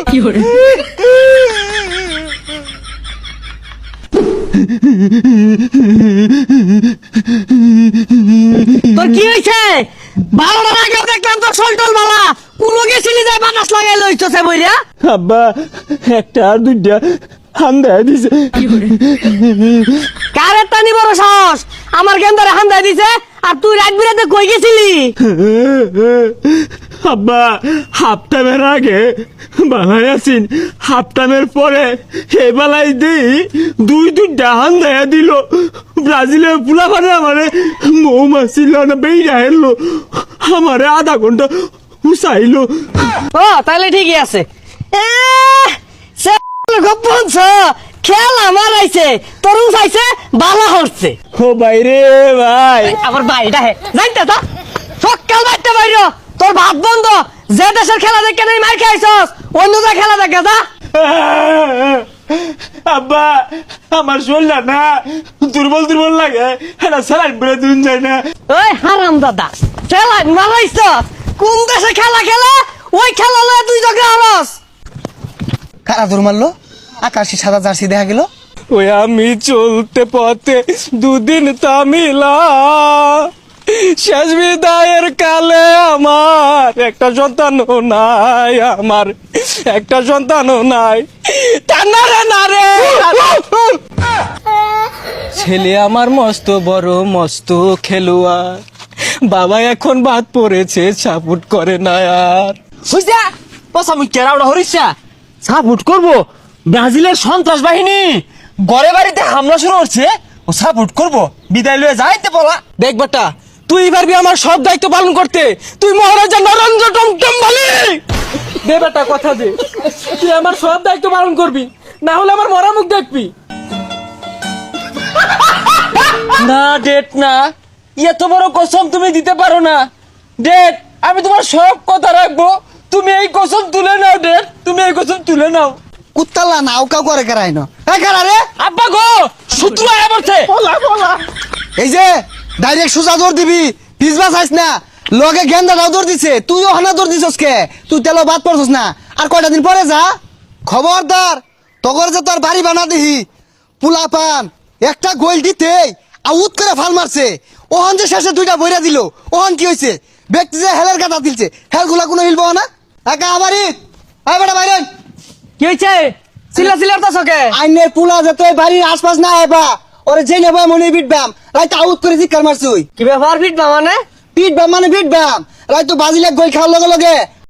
তোর কি হয়েছে? 12টার আগে দেখলাম তোর শোলটোল বাবা কুলো গেছিলি যায় বাতাস লাগাই লইছছে বইরা। আব্বা একটা আর দুইটা হান্দায় দিছে। কারে টানি বড় সাহস আমার গেন্দারে হান্দায় দিছে আর তুই রাত বিরাতে কই গেছিলি? আব্বা হাফ টাইমের আগে বালাই আছেন, হাফ টাইমের পরে হে বালাই দিই দুইটা হান্দায় দিল। ব্রাজিলের পুলা মানে আমারে মৌমাছি না বেইরা হেললো, আমারে আধা ঘন্টা উসাইলো। ও তাহলে ঠিকই আছে। গোপনছ খেল আমার আইছে তোর উঠাইছে বালা হচ্ছে। ও বাইরে ভাই আমার বাইটা হে জানতে তো সকাল বাইতে বাইর তোর ভাত বন্ধ। যে দেশের খেলা দেখে নেই মার খাইছস অন্য যা খেলা দেখে যা। আব্বা আমার শরীরটা না দুর্বল দুর্বল লাগে, এটা স্যালাইন বেড়ে দুন যায় না। ওই হারাম দাদা খেলা মারাইছ কোন দেশে খেলা খেলে ওই খেলা লয়ে তুই জগা হলস। কারা দৌড় মারলো? আকাশি সাদা জার্সি দেখা গেল। ওই আমি চলতে পথে দুদিন তামিলা, শেষ বিদায়ের কালে আমার একটা সন্তানও নাই, আমার একটা সন্তানও নাই। টানারে নারে ছেলে আমার মস্ত বড় মস্ত খেলোয়াড়, বাবা এখন বাদ পড়েছে সাপোর্ট করে না আর। বুঝছা বসা মুই কেরাউড়া হরিছা সাপোর্ট করবো ব্রাজিলের সন্ত্রাস বাহিনী ঘরে বাড়িতে হামলা শুরু করছে, ও সাপোর্ট করবো বিদায় লয়ে যাইতে বলা। দেখ বেটা তুই পারবি আমার সব দায়িত্ব পালন করতে, তুই মহারাজা নরেন্দ্র টমটম বলি দে বেটা কথা দে, তুই আমার সব দায়িত্ব পালন করবি, না হলে আমার মরা মুখ দেখবি। না ডেট না, এত বড় কসম তুমি দিতে পারো না ডেট। আমি তোমার সব কথা রাখবো, তুমি এই কসম তুলে নাও ডেট, তুমি এই কসম তুলে নাও। কুত্তালা নাও কাউ করে কেরাই না কারা রে? আব্বা গো শত্রু আয়া পড়ছে। এই যে ডাইরেক্ট সোজা দৌড় দিবি, পিছবা চাইস না। লগে গেন্দাটাও দৌড় দিছে, তুইও হানা দৌড় দিছস কে? তুই তেলো বাদ পড়ছস না। আর কয়টা দিন পরে যা। খবরদার তগর যে তোর বাড়ি বানা দিহি পুলা পান একটা গোল দিতে আউট করে ফাল মারছে। ওহন যে শেষে দুইটা বইরা দিল, ওহন কি হয়েছে? ব্যক্তি যে হেলের কাটা দিলছে, হেল গুলা কোনো হিলবো না। একা আমারই আয় বেটা বাইরে। কি হইছে চিল্লা চিল্লার তো সকে আইনের পুলা যে তুই বাড়ির আশপাশ না আইবা, ওরে যে নেবা মনে বিটবাম। রাইতে আউট করে জিকার মারছুই। কি ব্যাপার ফিট মানে পিটবাম মানে পিটবাম। রাইতে বাজিলে গোল খাওয়ার লগে লগে